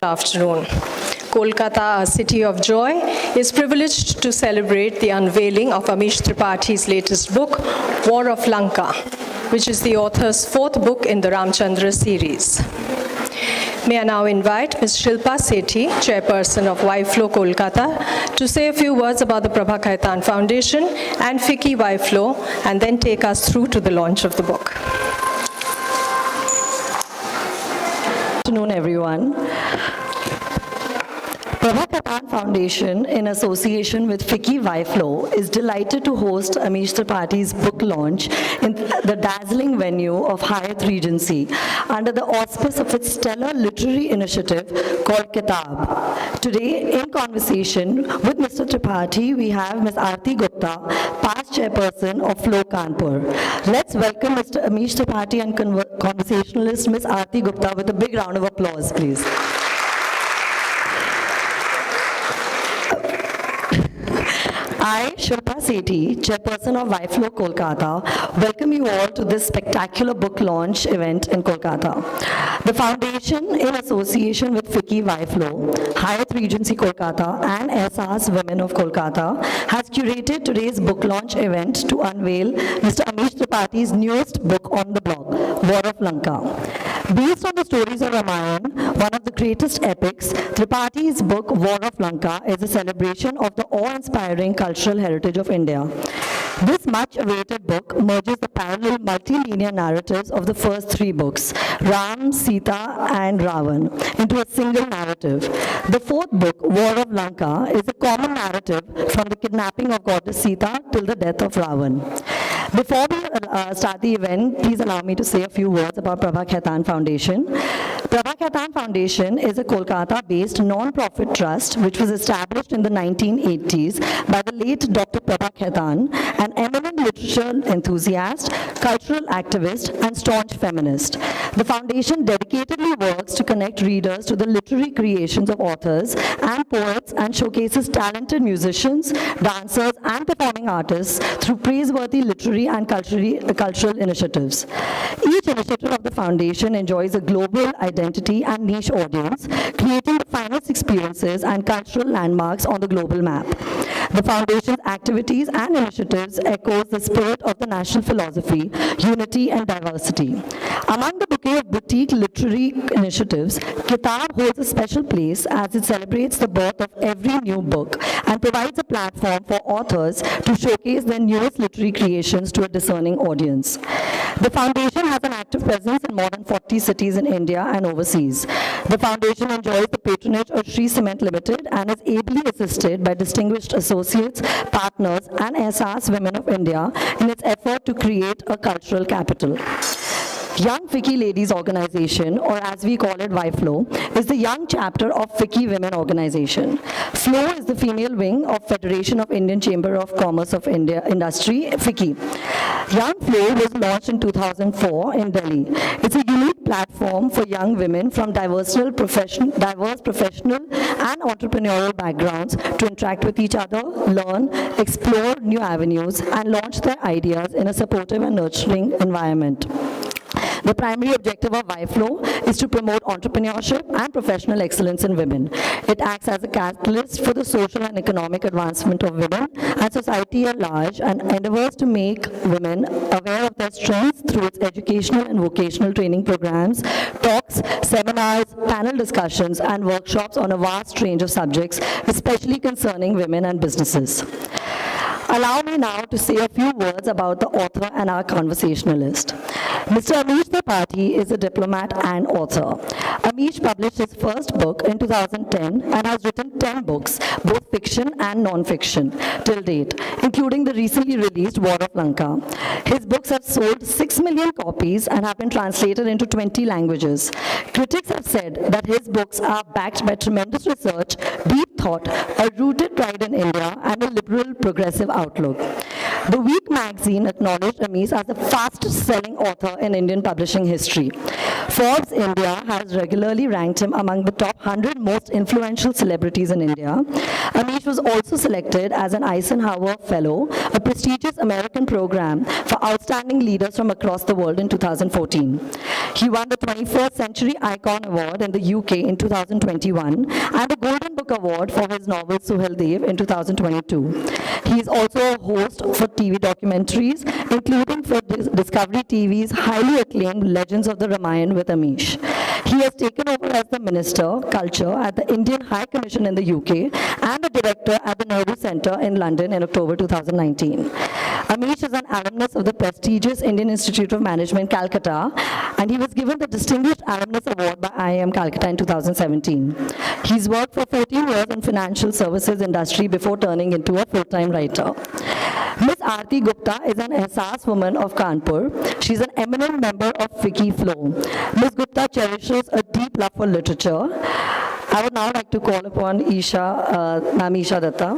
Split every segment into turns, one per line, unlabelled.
Afternoon. Kolkata, a city of joy, is privileged to celebrate the unveiling of Amish Tripathi's latest book, War of Lanka, which is the author's fourth book in the Ramchandra series. May I now invite Ms. Shilpa Sethi, Chairperson of YFlow Kolkata, to say a few words about the Prabha Khaitan Foundation and FICCI YFlow, and then take us through to the launch of the book.
Good afternoon, everyone. Prabha Khaitan Foundation, in association with FICCI YFlow, is delighted to host Amish Tripathi's book launch in the dazzling venue of Hyatt Regency under the auspice of its stellar literary initiative called Kitaab. Today, in conversation with Mr. Tripathi, we have Ms. Aarti Gupta, past chairperson of Flow Kanpur. Let's welcome Mr. Amish Tripathi and conversationalist Ms. Aarti Gupta with a big round of applause, please. I, Shilpa Sethi, Chairperson of YFlow Kolkata, welcome you all to this spectacular book launch event in Kolkata. The foundation, in association with FICCI YFlow, Hyatt Regency Kolkata, and SR's Women of Kolkata, has curated today's book launch event to unveil Mr. Amish Tripathi's newest book on the block, War of Lanka. Based on the stories of Ramayana, one of the greatest epics, Tripathi's book, War of Lanka, is a celebration of the awe-inspiring cultural heritage of India. This much-awaited book merges the parallel multi-linear narratives of the first three books, Ram, Sita, and Ravan, into a single narrative. The fourth book, War of Lanka, is a common narrative from the kidnapping of goddess Sita till the death of Ravan. Before we start the event, please allow me to say a few words about Prabha Khaitan Foundation. Prabha Khaitan Foundation is a Kolkata-based non-profit trust which was established in the 1980s by the late Dr. Prabha Khaitan, an eminent literature enthusiast, cultural activist, and staunch feminist. The foundation dedicatedly works to connect readers to the literary creations of authors and poets and showcases talented musicians, dancers, and performing artists through praiseworthy literary and cultural initiatives. Each initiative of the foundation enjoys a global identity and niche audience, creating the finest experiences and cultural landmarks on the global map. The foundation's activities and initiatives echoes the spirit of the national philosophy, unity and diversity. Among the bouquet of boutique literary initiatives, Kitaab holds a special place as it celebrates the birth of every new book and provides a platform for authors to showcase their newest literary creations to a discerning audience. The foundation has an active presence in more than 40 cities in India and overseas. The foundation enjoys the patronage of Shree Cement Limited and is ably assisted by distinguished associates, partners, and SR's Women of India in its effort to create a cultural capital. Young FICCI Ladies Organization, or as we call it YFlow, is the young chapter of FICCI Women Organization. FLOW is the female wing of Federation of Indian Chamber of Commerce of India Industry, FICCI. Young FLOW was launched in 2004 in Delhi. It's a unique platform for young women from diverse professional and entrepreneurial backgrounds to interact with each other, learn, explore new avenues, and launch their ideas in a supportive and nurturing environment. The primary objective of YFlow is to promote entrepreneurship and professional excellence in women. It acts as a catalyst for the social and economic advancement of women and society at large, and endeavors to make women aware of their strengths through its educational and vocational training programs, talks, seminars, panel discussions, and workshops on a vast range of subjects, especially concerning women and businesses. Allow me now to say a few words about the author and our conversationalist. Mr. Amish Tripathi is a diplomat and author. Amish published his first book in 2010 and has written 10 books, both fiction and non-fiction, till date, including the recently released War of Lanka. His books have sold 6 million copies and have been translated into 20 languages. Critics have said that his books are backed by tremendous research, deep thought, a rooted pride in India, and a liberal progressive outlook. The Week magazine acknowledged Amish as the fastest-selling author in Indian publishing history. Forbes India has regularly ranked him among the top 100 most influential celebrities in India. Amish was also selected as an Eisenhower Fellow, a prestigious American program for outstanding leaders from across the world in 2014. He won the 21st Century Icon Award in the UK in 2021 and the Golden Book Award for his novel Suhel Dev in 2022. He is also a host for TV documentaries, including for Discovery TV's highly acclaimed Legends of the Ramayana with Amish. He has taken over as the Minister, Culture at the Indian High Commission in the UK and the Director at the Nehru Centre in London in October 2019. Amish is an alumnus of the prestigious Indian Institute of Management, Calcutta, and he was given the Distinguished Alumnus Award by IIM Calcutta in 2017. He's worked for 14 years in financial services industry before turning into a full-time writer. Ms. Aarti Gupta is an Ehsaas woman of Kanpur. She's an eminent member of Wiki Flow. Ms. Gupta cherishes a deep love for literature. I would now like to call upon Ma'am Isha Datta.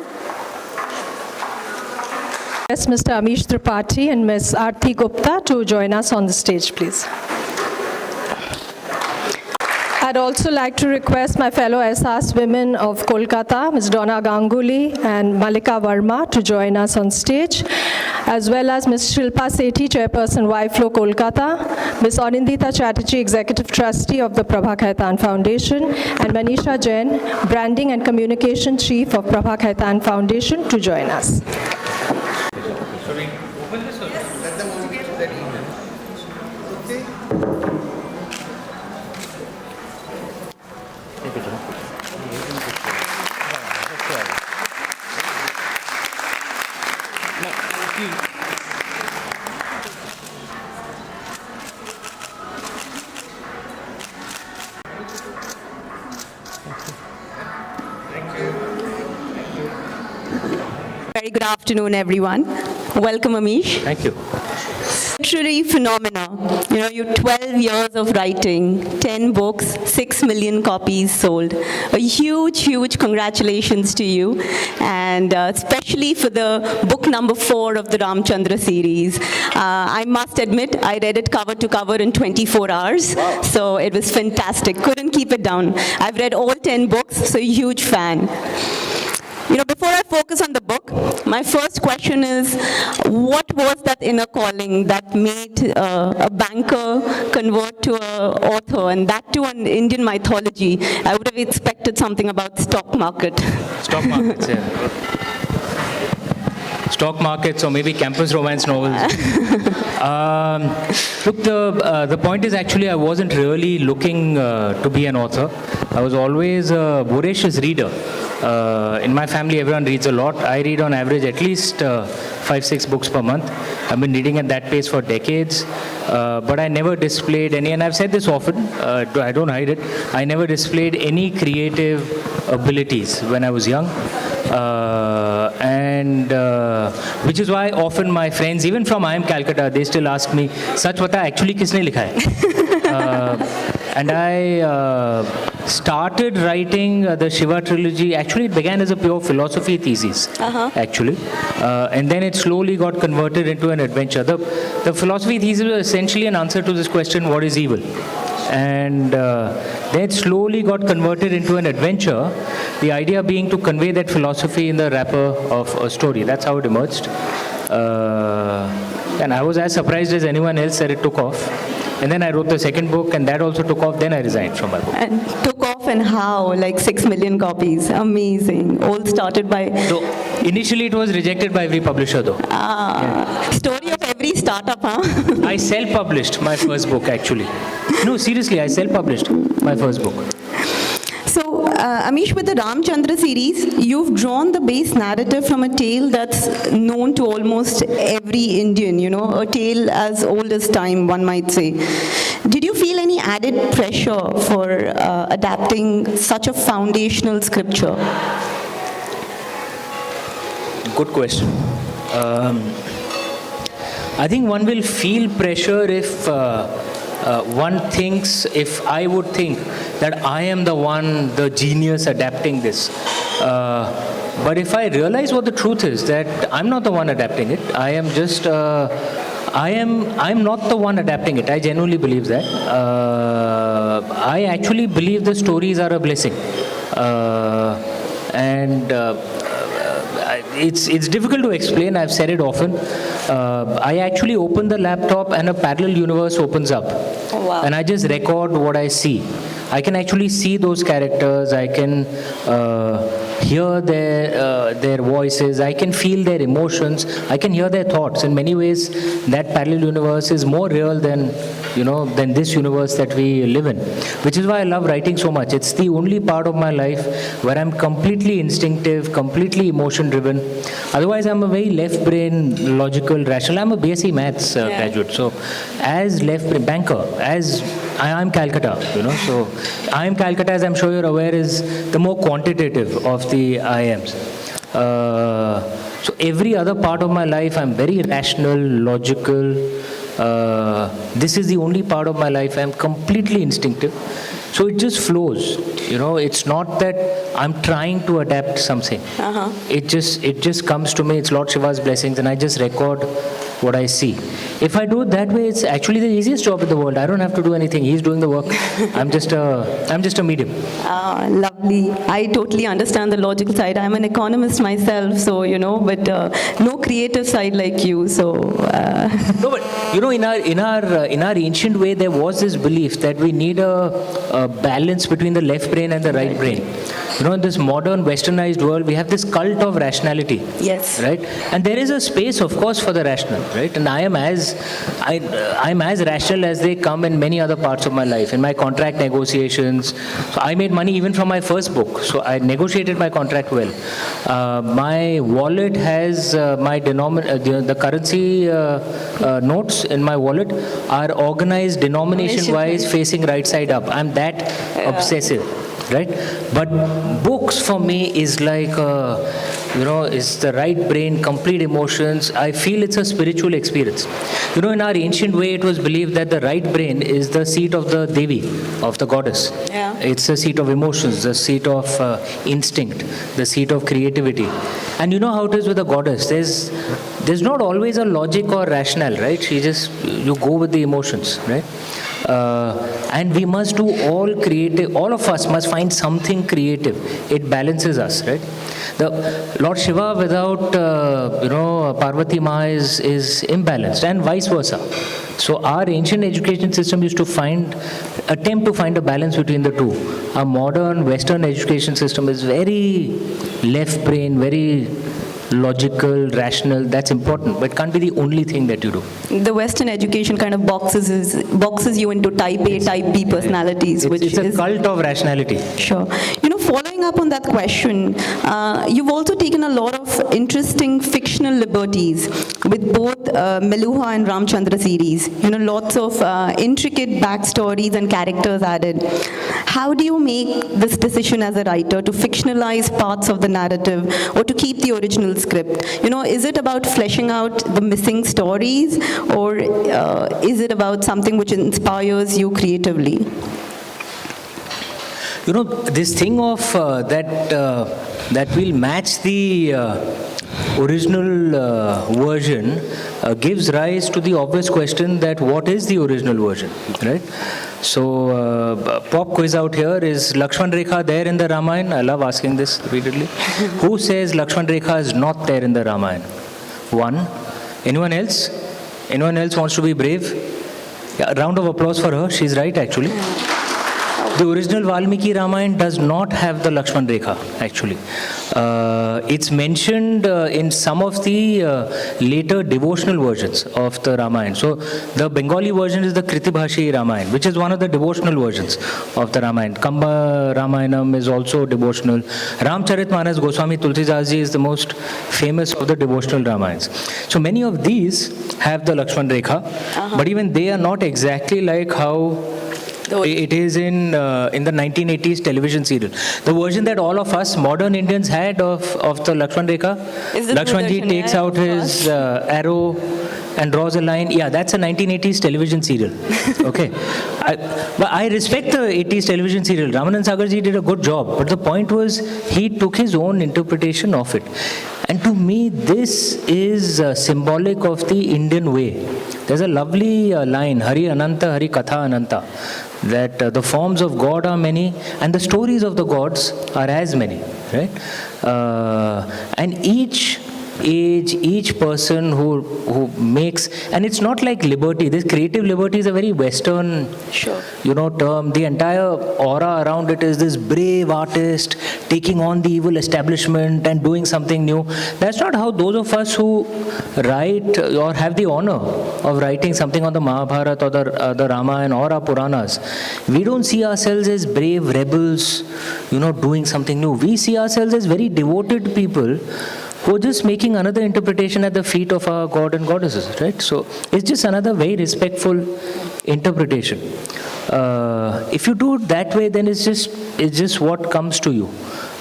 Yes, Mr. Amish Tripathi and Ms. Aarti Gupta to join us on the stage, please. I'd also like to request my fellow Ehsaas women of Kolkata, Ms. Donna Ganguly and Malika Verma to join us on stage, as well as Ms. Shilpa Sethi, Chairperson YFlow Kolkata, Ms. Anindita Chatterjee, Executive Trustee of the Prabha Khaitan Foundation, and Manisha Jain, Branding and Communication Chief of Prabha Khaitan Foundation to join us.
Very good afternoon, everyone. Welcome, Amish.
Thank you.
Literary phenomena. You know, you 12 years of writing, 10 books, 6 million copies sold. A huge, huge congratulations to you, and especially for the book number 4 of the Ramchandra series. I must admit, I read it cover to cover in 24 hours, so it was fantastic. Couldn't keep it down. I've read all 10 books, so huge fan. You know, before I focus on the book, my first question is, what was that inner calling that made a banker convert to an author, and that to an Indian mythology? I would have expected something about stock market.
Stock markets, yeah. Stock markets or maybe campus romance novels. Look, the point is actually I wasn't really looking to be an author. I was always a voracious reader. In my family, everyone reads a lot. I read on average at least 5-6 books per month. I've been reading at that pace for decades, but I never displayed any, and I've said this often, I don't hide it, I never displayed any creative abilities when I was young. Which is why often my friends, even from IIM Calcutta, they still ask me, "Sach bata, actually kisne likha hai?" And I started writing the Shiva trilogy. Actually, it began as a pure philosophy thesis, actually. And then it slowly got converted into an adventure. The philosophy thesis was essentially an answer to this question, what is evil? And then it slowly got converted into an adventure, the idea being to convey that philosophy in the wrapper of a story. That's how it emerged. And I was as surprised as anyone else that it took off. And then I wrote the second book, and that also took off. Then I resigned from my book.
And took off, and how? Like 6 million copies. Amazing. All started by...
So initially it was rejected by every publisher though.
Story of every startup, huh?
I self-published my first book actually. No, seriously, I self-published my first book.
So, Amish, with the Ramchandra series, you've drawn the base narrative from a tale that's known to almost every Indian, you know, a tale as old as time, one might say. Did you feel any added pressure for adapting such a foundational scripture?
Good question. I think one will feel pressure if if I would think that I am the one, the genius adapting this. But if I realize what the truth is, that I'm not the one adapting it, I am just, I'm not the one adapting it. I genuinely believe that. I actually believe the stories are a blessing. It's difficult to explain. I've said it often. I actually open the laptop and a parallel universe opens up.
Oh, wow.
And I just record what I see. I can actually see those characters. I can hear their voices. I can feel their emotions. I can hear their thoughts. In many ways, that parallel universe is more real than this universe that we live in. Which is why I love writing so much. It's the only part of my life where I'm completely instinctive, completely emotion-driven. Otherwise, I'm a very left-brain, logical, rational. I'm a BSc Maths graduate. So, as left-brain banker, as I'm Calcutta, So, IIM Calcutta, as I'm sure you're aware, is the more quantitative of the IIMs. So every other part of my life, I'm very rational, logical. This is the only part of my life I'm completely instinctive. So it just flows. It's not that I'm trying to adapt something. It just comes to me. It's Lord Shiva's blessings, and I just record what I see. If I do it that way, it's actually the easiest job in the world. I don't have to do anything. He's doing the work. I'm just a medium.
Lovely. I totally understand the logical side. I'm an economist myself, so but no creative side like you. So
no, but in our ancient way, there was this belief that we need a balance between the left brain and the right brain. In this modern westernized world, we have this cult of rationality.
Yes.
Right? And there is a space, of course, for the rational, right? And I'm as rational as they come in many other parts of my life. In my contract negotiations, so I made money even from my first book. So I negotiated my contract well. My wallet has the currency notes in my wallet are organized denomination-wise, facing right side up. I'm that obsessive. Right? But books for me is like, is the right brain, complete emotions. I feel it's a spiritual experience. In our ancient way, it was believed that the right brain is the seat of the Devi, of the goddess.
Yeah.
It's the seat of emotions, the seat of instinct, the seat of creativity. And you know how it is with a goddess. There's not always a logic or rationale, right? You go with the emotions, right? And we must do all creative. All of us must find something creative. It balances us, right? The Lord Shiva without Parvati Ma is imbalanced, and vice versa. So our ancient education system used to attempt to find a balance between the two. Our modern Western education system is very left brain, very logical, rational. That's important, but it can't be the only thing that you do.
The Western education kind of boxes you into type A, type B personalities,
it's a cult of rationality.
Sure. Following up on that question, you've also taken a lot of interesting fictional liberties with both Meluha and Ramchandra series. Lots of intricate backstories and characters added. How do you make this decision as a writer to fictionalize parts of the narrative or to keep the original script? Is it about fleshing out the missing stories, or is it about something which inspires you creatively?
This thing of that we'll match the original version gives rise to the obvious question that what is the original version, right? So, pop quiz out here, is Lakshman Rekha there in the Ramayana? I love asking this repeatedly. Who says Lakshman Rekha is not there in the Ramayana? One. Anyone else? Anyone else wants to be brave? Yeah, a round of applause for her. She's right, actually. The original Valmiki Ramayana does not have the Lakshman Rekha, actually. It's mentioned in some of the later devotional versions of the Ramayana. So, the Bengali version is the Kritibhashi Ramayana, which is one of the devotional versions of the Ramayana. Kamba Ramayanam is also devotional. Ramcharitmanas Goswami Tulsidas Ji is the most famous of the devotional Ramayans. So, many of these have the Lakshman Rekha, but even they are not exactly like how it is in the 1980s television serial. The version that all of us modern Indians had of the Lakshman Rekha, Lakshmanji takes out his arrow, and draws a line. Yeah, that's a 1980s television serial. Okay. But I respect the 80s television serial. Ramanand Sagarji did a good job. But the point was, he took his own interpretation of it. And to me, this is symbolic of the Indian way. There's a lovely line, Hari Ananta, Hari Katha Ananta, that the forms of God are many and the stories of the gods are as many, right? And each age, each person who makes, and it's not like liberty. This creative liberty is a very Western, term. The entire aura around it is this brave artist taking on the evil establishment and doing something new. That's not how those of us who write or have the honor of writing something on the Mahabharata or the Ramayana or our Puranas, we don't see ourselves as brave rebels, doing something new. We see ourselves as very devoted people who are just making another interpretation at the feet of our god and goddesses, right? So it's just another very respectful interpretation. If you do it that way, then it's just what comes to you,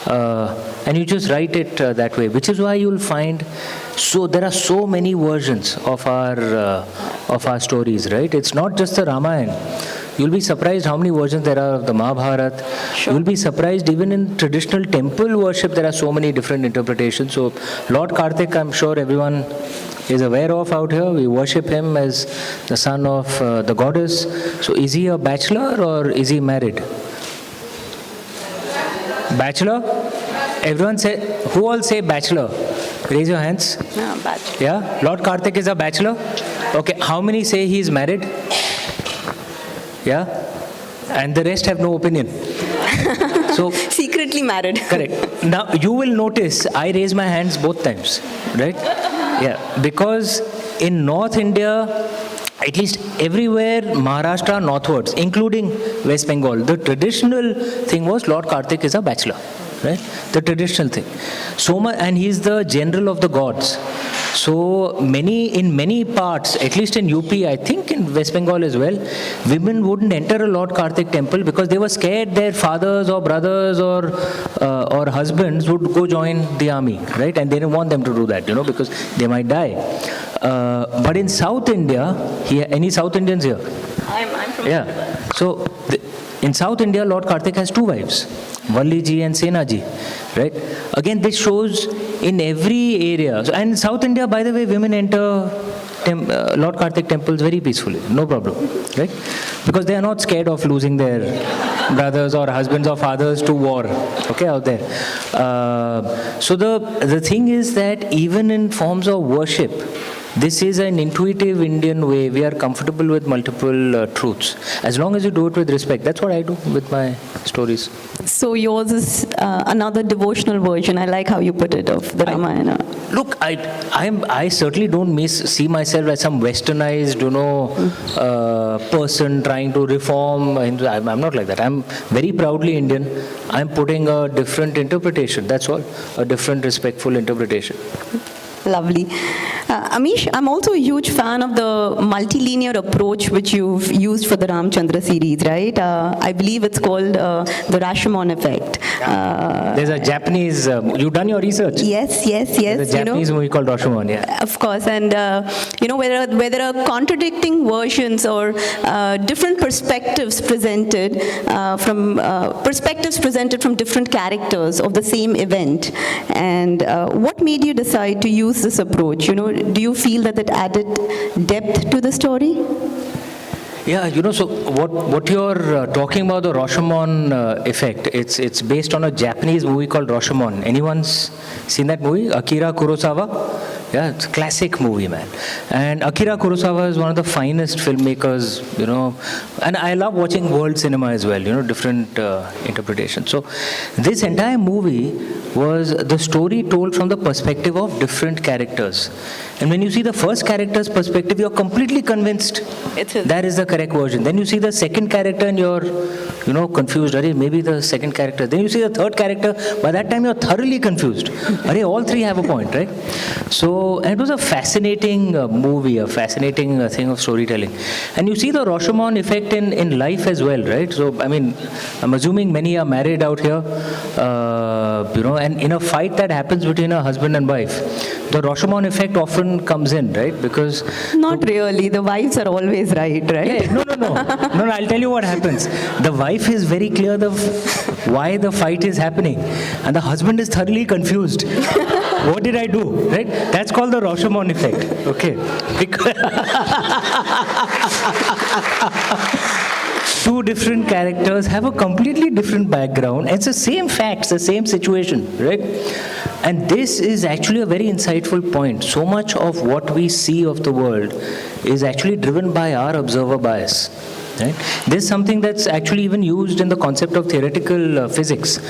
and you just write it that way. Which is why you'll find there are so many versions of our stories, right? It's not just the Ramayana. You'll be surprised how many versions there are of the Mahabharata. You'll be surprised even in traditional temple worship there are so many different interpretations. So Lord Kartik, I'm sure everyone is aware of out here. We worship him as the son of the goddess. So is he a bachelor or is he married? Bachelor? Everyone say, who all say bachelor? Raise your hands.
No, bachelor.
Yeah? Lord Kartik is a bachelor? Okay, how many say he is married? Yeah? And the rest have no opinion. So
Secretly married.
correct. Now you will notice I raise my hands both times, right? Yeah, because in North India, at least everywhere, Maharashtra northwards, including West Bengal, the traditional thing was Lord Kartik is a bachelor, right? The traditional thing. So much, and he is the general of the gods. So in many parts, at least in UP, I think in West Bengal as well, women wouldn't enter a Lord Kartik temple because they were scared their fathers or brothers or husbands would go join the army, right? And they didn't want them to do that, because they might die. But in South India, any South Indians here?
I'm from
Yeah. So in South India, Lord Kartik has two wives, Valli ji and Sena ji, right? Again, this shows in every area. So, and in South India, by the way, women enter Lord Kartik temples very peacefully, no problem, right? Because they are not scared of losing their brothers or husbands or fathers to war, okay, out there. So the thing is that even in forms of worship, this is an intuitive Indian way. We are comfortable with multiple truths. As long as you do it with respect. That's what I do with my stories.
So yours is another devotional version. I like how you put it of the Ramayana.
Look, I certainly don't see myself as some westernized, person trying to reform. I'm not like that. I'm very proudly Indian. I'm putting a different interpretation. That's all. A different, respectful interpretation.
Lovely. Amish, I'm also a huge fan of the multilinear approach which you've used for the Ramchandra series, right? I believe it's called the Rashomon effect.
There's a Japanese, you've done your research?
Yes.
There's a Japanese movie called Rashomon, yeah.
Of course, and where there are contradicting versions or different perspectives presented from different characters of the same event. And what made you decide to use this approach? Do you feel that it added depth to the story?
Yeah, so what you're talking about, the Rashomon effect, it's based on a Japanese movie called Rashomon. Anyone's seen that movie? Akira Kurosawa? Yeah, it's a classic movie, man. And Akira Kurosawa is one of the finest filmmakers, and I love watching world cinema as well, different interpretations. So this entire movie was the story told from the perspective of different characters. And when you see the first character's perspective, you're completely convinced that is the correct version. Then you see the second character and you're, confused. Maybe the second character. Then you see the third character. By that time, you're thoroughly confused. All three have a point, right? So So, and it was a fascinating movie, a fascinating thing of storytelling. And you see the Rashomon effect in life as well, right? So, I mean, I'm assuming many are married out here, and in a fight that happens between a husband and wife, the Rashomon effect often comes in, right? Because
Not really. The wives are always right?
yeah, no, I'll tell you what happens. The wife is very clear why the fight is happening, and the husband is thoroughly confused. What did I do? Right? That's called the Rashomon effect. Okay. Two different characters have a completely different background. It's the same facts, the same situation, right? And this is actually a very insightful point. So much of what we see of the world is actually driven by our observer bias. Right? This is something that's actually even used in the concept of theoretical physics,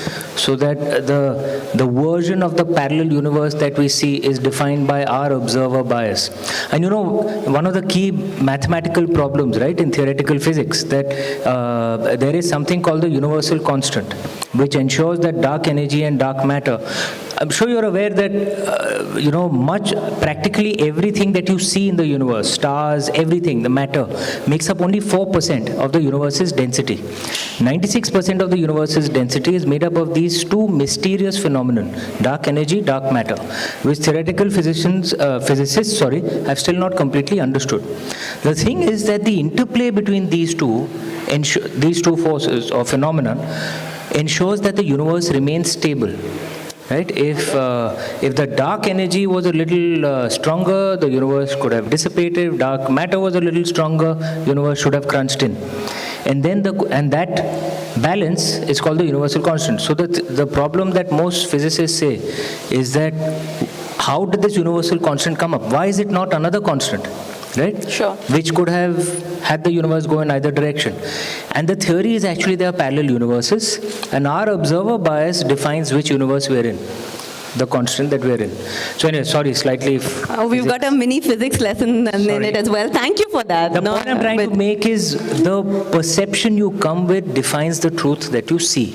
so that the version of the parallel universe that we see is defined by our observer bias. And you know, one of the key mathematical problems, right, in theoretical physics, that there is something called the universal constant, which ensures that dark energy and dark matter, I'm sure you're aware that, practically everything that you see in the universe, stars, everything, the matter, makes up only 4% of the universe's density. 96% of the universe's density is made up of these two mysterious phenomena, dark energy, dark matter, which theoretical physicists have still not completely understood. The thing is that the interplay between these two forces or phenomena ensures that the universe remains stable. Right? If the dark energy was a little stronger, the universe could have dissipated. If dark matter was a little stronger, universe should have crunched in. And then that balance is called the universal constant. So the problem that most physicists say is that how did this universal constant come up? Why is it not another constant? Right? Sure. Which could have had the universe go in either direction. And the theory is actually there are parallel universes, and our observer bias defines which universe we're in, the constant that we're in. So anyway, sorry, slightly...
We've got a mini physics lesson in it as well. Thank you for that.
The point I'm trying to make is the perception you come with defines the truth that you see.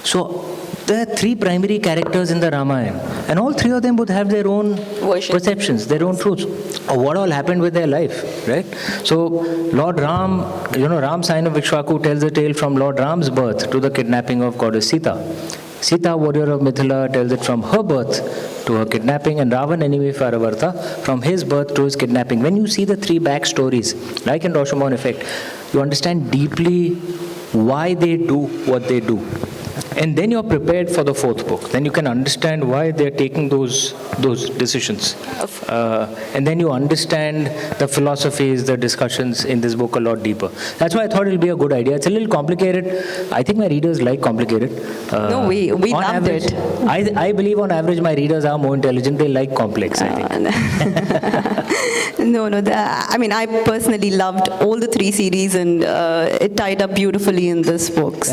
So there are three primary characters in the Ramayana, and all three of them would have their own perceptions, their own truths, or what all happened with their life, right? So Lord Ram, Ram, sign of Ikshvaku, tells a tale from Lord Ram's birth to the kidnapping of goddess Sita. Sita, warrior of Mithila, tells it from her birth to her kidnapping, and Ravan, enemy of Aravartha, from his birth to his kidnapping. When you see the three backstories, like in Rashomon effect, you understand deeply why they do what they do. And then you're prepared for the fourth book. Then you can understand why they're taking those decisions. And then you understand the philosophies, the discussions in this book a lot deeper. That's why I thought it'll be a good idea. It's a little complicated. I think my readers like complicated.
No, we loved it.
I believe on average my readers are more intelligent. They like complex, I think.
No. I personally loved all the three series, and it tied up beautifully in this book.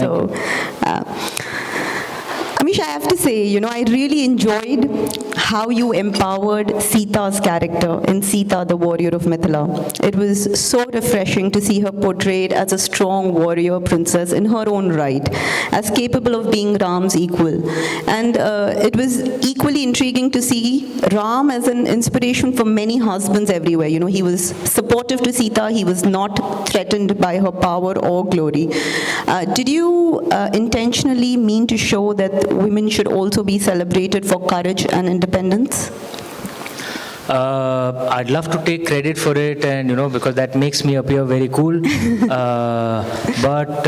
Amish, I have to say, I really enjoyed how you empowered Sita's character in Sita, the warrior of Mithila. It was so refreshing to see her portrayed as a strong warrior princess in her own right, as capable of being Ram's equal. And it was equally intriguing to see Ram as an inspiration for many husbands everywhere. He was supportive to Sita. He was not threatened by her power or glory. Did you intentionally mean to show that women should also be celebrated for courage and independence?
I'd love to take credit for it, and because that makes me appear very cool. But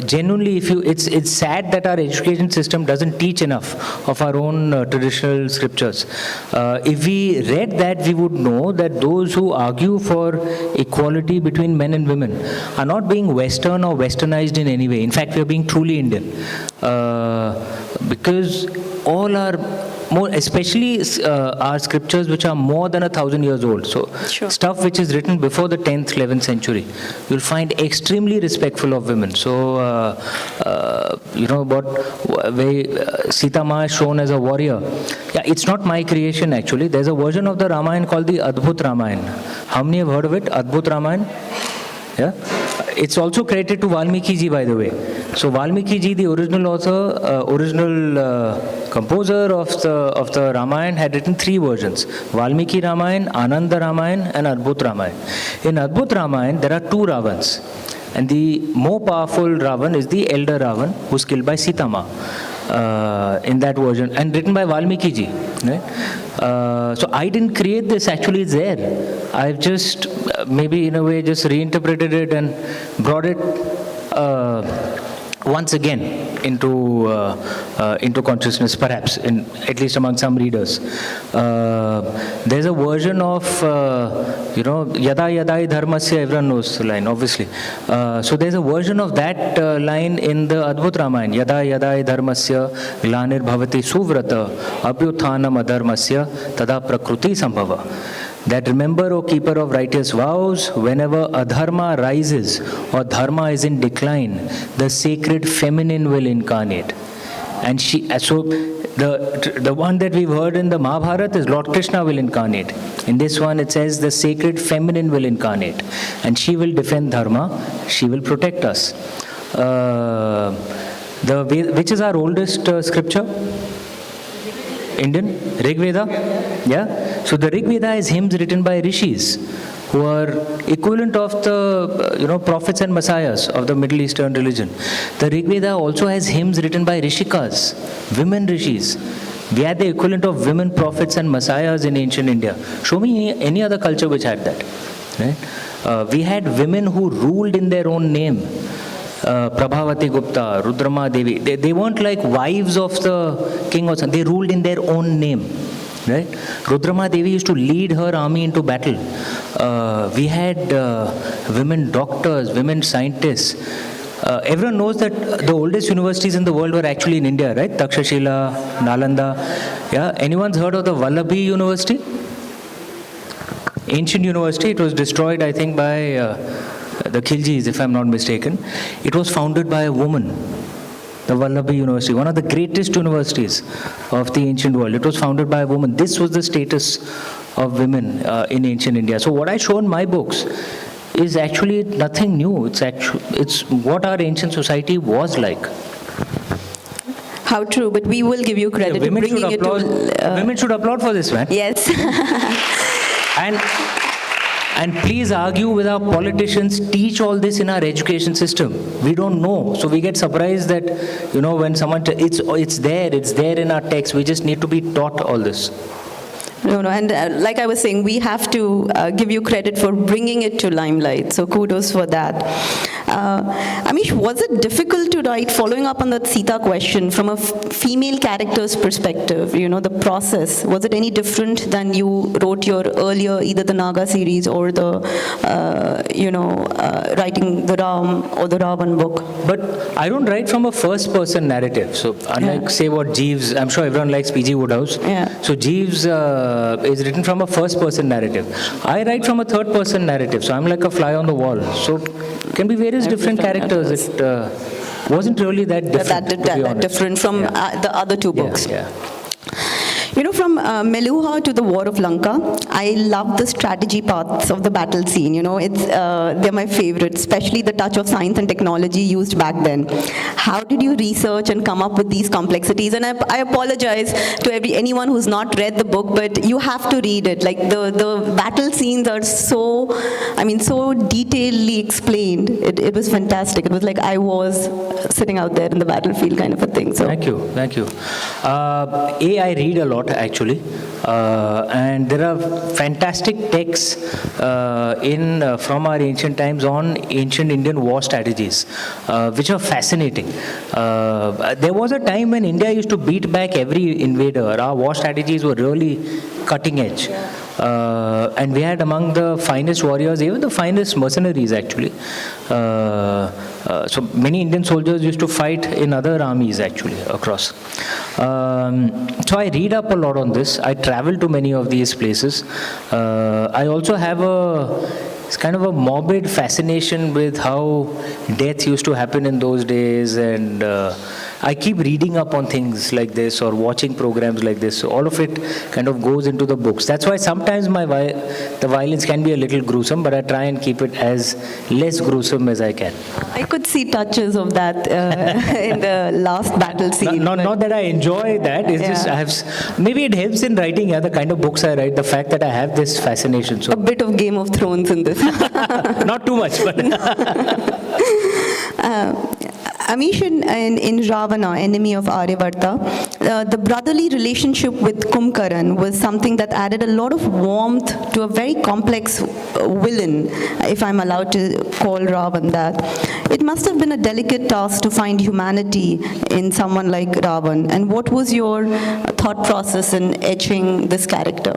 genuinely, it's sad that our education system doesn't teach enough of our own traditional scriptures. If we read that, we would know that those who argue for equality between men and women are not being Western or Westernized in any way. In fact, we are being truly Indian, because all our more, especially our scriptures which are more than 1,000 years old. So stuff which is written before the 10th, 11th century, you'll find extremely respectful of women. So, where Sita Ma is shown as a warrior. Yeah, it's not my creation actually. There's a version of the Ramayana called the Adbhut Ramayana. How many have heard of it? Adbhut Ramayana? Yeah. It's also credited to Valmiki ji, by the way. So Valmiki ji, the original author, composer of the Ramayana, had written 3 versions: Valmiki Ramayana, Ananda Ramayana, and Adbhut Ramayana. In Adbhut Ramayana, there are 2 Ravans, and the more powerful Ravan is the elder Ravan, who's killed by Sita Ma. In that version, and written by Valmiki ji. Right? So I didn't create this, actually it's there. I've just maybe in a way just reinterpreted it and brought it once again into consciousness, perhaps, at least among some readers. There's a version of, Yada Yadai Dharmasya, everyone knows the line, obviously. So there's a version of that line in the Adbhut Ramayana. Yada Yadai Dharmasya Glanir Bhavati Suvrata Abhyuthanam Adharmasya Tada Prakruti Sambhava. That remember, O keeper of righteous vows, whenever adharma rises or dharma is in decline, the sacred feminine will incarnate. And so the one that we've heard in the Mahabharata is Lord Krishna will incarnate. In this one it says the sacred feminine will incarnate. And she will defend dharma, she will protect us. Which is our oldest scripture? Indian? Rig Veda? Yeah? So the Rig Veda is hymns written by rishis, who are equivalent of the prophets and messiahs of the Middle Eastern religion. The Rig Veda also has hymns written by rishikas, women rishis. We had the equivalent of women prophets and messiahs in ancient India. Show me any other culture which had that. Right? We had women who ruled in their own name. Prabhavati Gupta, Rudrama Devi. They weren't like wives of the king or something. They ruled in their own name. Right? Rudrama Devi used to lead her army into battle. We had women doctors, women scientists. Everyone knows that the oldest universities in the world were actually in India, right? Takshashila, Nalanda. Yeah. Anyone's heard of the Vallabhi University? Ancient university. It was destroyed, I think, by the Khiljis, if I'm not mistaken. It was founded by a woman, the Vallabhi University, one of the greatest universities of the ancient world. It was founded by a woman. This was the status of women in ancient India. So what I show in my books is actually nothing new. It's what our ancient society was like.
How true, but we will give you credit for bringing it to...
Women should applaud for this, man.
Yes.
And please argue with our politicians, teach all this in our education system. We don't know. So we get surprised that, when someone, it's there in our text. We just need to be taught all this.
No, and like I was saying, we have to give you credit for bringing it to limelight. So kudos for that. Amish, was it difficult to write, following up on that Sita question, from a female character's perspective, the process, was it any different than you wrote your earlier, either the Naga series or the, writing the Ram or the Ravan book?
But I don't write from a first-person narrative. So unlike, say, what Jeeves, I'm sure everyone likes P.G. Woodhouse.
Yeah.
So Jeeves is written from a first-person narrative. I write from a third-person narrative. So I'm like a fly on the wall. So can be various different characters. It wasn't really that different.
That different from the other 2 books.
Yeah.
From Meluha to the War of Lanka, I love the strategy parts of the battle scene. They're my favorite, especially the touch of science and technology used back then. How did you research and come up with these complexities? And I apologize to anyone who's not read the book, but you have to read it. Like the battle scenes are so detailedly explained. It was fantastic. It was like I was sitting out there in the battlefield kind of a thing. So
Thank you. I read a lot, actually, and there are fantastic texts from our ancient times on ancient Indian war strategies, which are fascinating. There was a time when India used to beat back every invader. Our war strategies were really cutting edge. And we had among the finest warriors, even the finest mercenaries, actually. So many Indian soldiers used to fight in other armies, actually, across. So I read up a lot on this. I travel to many of these places. I also have it's kind of a morbid fascination with how death used to happen in those days, and I keep reading up on things like this or watching programs like this. So all of it kind of goes into the books. That's why sometimes the violence can be a little gruesome, but I try and keep it as less gruesome as I can.
I could see touches of that in the last battle scene.
Not that I enjoy that. It's just maybe it helps in writing the kind of books I write. The fact that I have this fascination. So
a bit of Game of Thrones in this.
not too much, but.
Amish, in Ravana, enemy of Aryavarta, the brotherly relationship with Kumkaran was something that added a lot of warmth to a very complex villain, if I'm allowed to call Ravan that. It must have been a delicate task to find humanity in someone like Ravan. And what was your thought process in etching this character?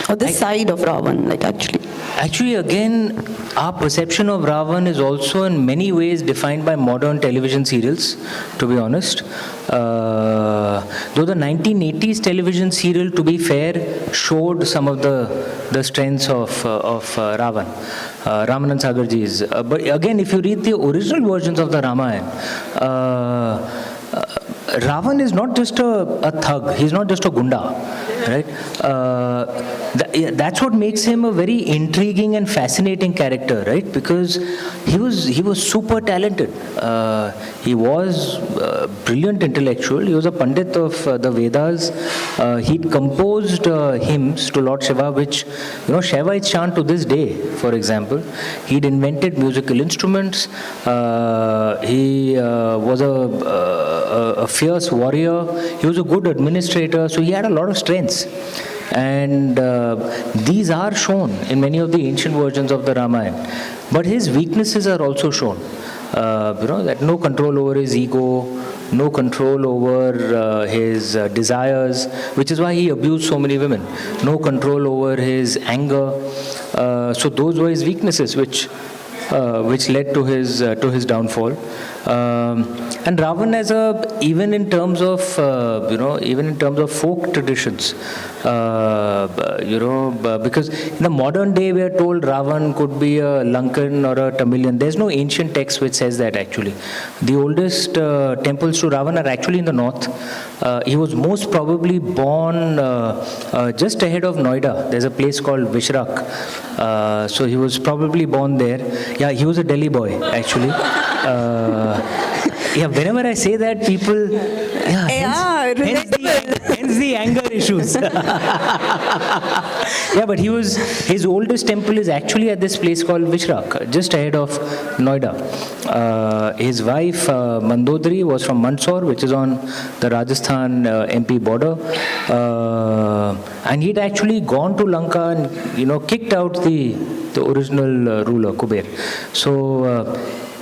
Or this side of Ravan, actually?
Actually, again, our perception of Ravan is also in many ways defined by modern television serials, to be honest. Though the 1980s television serial, to be fair, showed some of the strengths of Ravan, Ramanan Sagarji's. But again, if you read the original versions of the Ramayana, Ravan is not just a thug, he's not just a gunda, right? That's what makes him a very intriguing and fascinating character, right? Because he was super talented. He was a brilliant intellectual. He was a Pandit of the Vedas. He'd composed hymns to Lord Shiva, which, Shaivites chant to this day, for example. He'd invented musical instruments. He was a fierce warrior. He was a good administrator. So he had a lot of strengths. And these are shown in many of the ancient versions of the Ramayana. But his weaknesses are also shown. That no control over his ego, no control over his desires, which is why he abused so many women. No control over his anger. So those were his weaknesses, which led to his downfall. And Ravan, even in terms of folk traditions, because in the modern day we are told Ravan could be a Lankan or a Tamilian. There's no ancient text which says that actually. The oldest temples to Ravan are actually in the north. He was most probably born just ahead of Noida. There's a place called Vishrak. So he was probably born there. Yeah, he was a Delhi boy actually. Whenever I say that, people, hence the anger issues. But his oldest temple is actually at this place called Vishrak, just ahead of Noida. His wife, Mandodari, was from Mandsaur, which is on the Rajasthan MP border. And he'd actually gone to Lanka and, kicked out the original ruler, Kuber. So,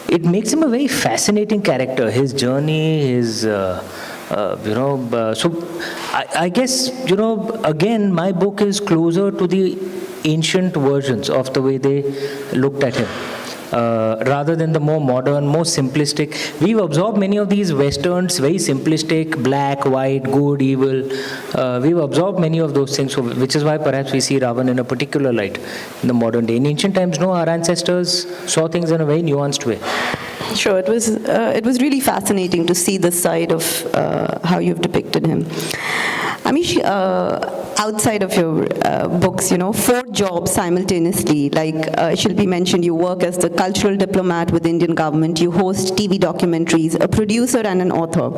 it makes him a very fascinating character. His journey, so I guess, again, my book is closer to the ancient versions of the way they looked at him. Rather than the more modern, more simplistic. We've absorbed many of these westerns, very simplistic, black, white, good, evil. We've absorbed many of those things, which is why perhaps we see Ravan in a particular light in the modern day. In ancient times, our ancestors saw things in a very nuanced way.
Sure, it was really fascinating to see this side of how you've depicted him. Amish, outside of your books, 4 jobs simultaneously, it should be mentioned, you work as the cultural diplomat with Indian government, you host TV documentaries, a producer and an author.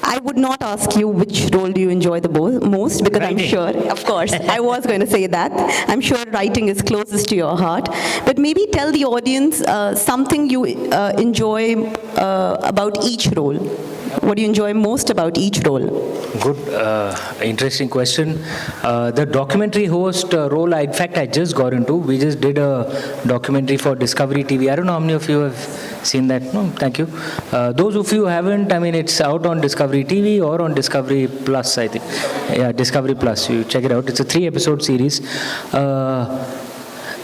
I would not ask you which role do you enjoy the most, because writing. I'm sure, of course, I was going to say that. I'm sure writing is closest to your heart. But maybe tell the audience something you enjoy about each role. What do you enjoy most about each role?
Good, interesting question. The documentary host role, in fact, I just got into. We just did a documentary for Discovery TV. I don't know how many of you have seen that. No, thank you. Those of you who haven't, it's out on Discovery TV or on Discovery Plus, I think. Yeah, Discovery Plus. You check it out. It's a 3-episode series.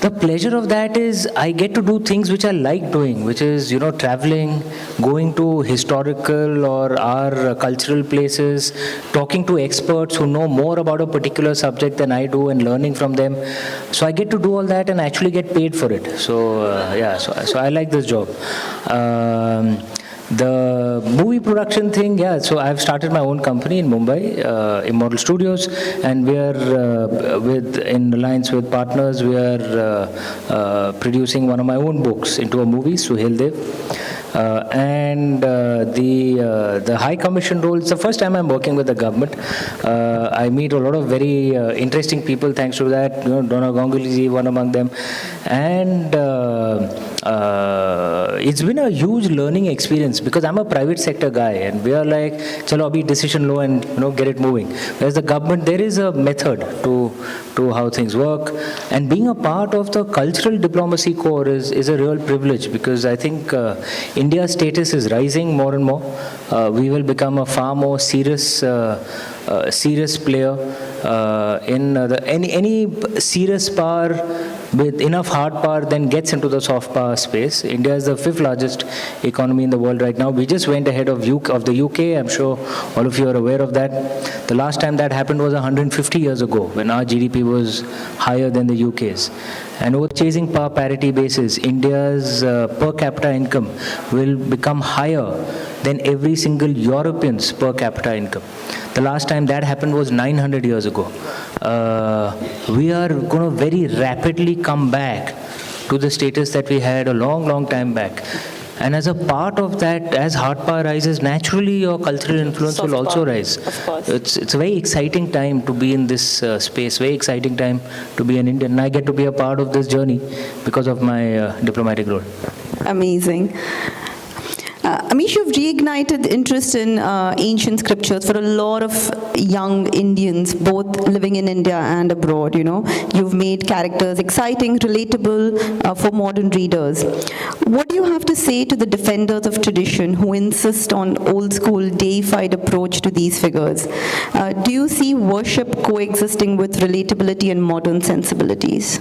The pleasure of that is I get to do things which I like doing, which is, traveling, going to historical or our cultural places, talking to experts who know more about a particular subject than I do and learning from them. So I get to do all that and actually get paid for it. So, so I like this job. The movie production thing, yeah. So I've started my own company in Mumbai, Immortal Studios, and we are in alliance with partners. We are producing one of my own books into a movie, Suhail Dev. The High Commission role, it's the first time I'm working with the government. I meet a lot of very interesting people thanks to that. Donna Ganguly ji, one among them. And it's been a huge learning experience because I'm a private sector guy and we are like, chalo abhi decision lo and get it moving. Whereas the government, there is a method to how things work. And being a part of the cultural diplomacy core is a real privilege because I think India's status is rising more and more. We will become a far more serious player in any serious power with enough hard power then gets into the soft power space. India is the 5th largest economy in the world right now. We just went ahead of the UK. I'm sure all of you are aware of that. The last time that happened was 150 years ago when our GDP was higher than the UK's. And over chasing power parity basis, India's per capita income will become higher than every single European's per capita income. The last time that happened was 900 years ago. We are going to very rapidly come back to the status that we had a long, long time back. And as a part of that, as hard power rises, naturally your cultural influence will also rise.
Of course.
It's a very exciting time to be in this space, very exciting time to be an Indian. And I get to be a part of this journey because of my diplomatic role.
Amazing. Amish, you've reignited interest in ancient scriptures for a lot of young Indians, both living in India and abroad, You've made characters exciting, relatable for modern readers. What do you have to say to the defenders of tradition who insist on old-school, deified approach to these figures? Do you see worship coexisting with relatability and modern sensibilities?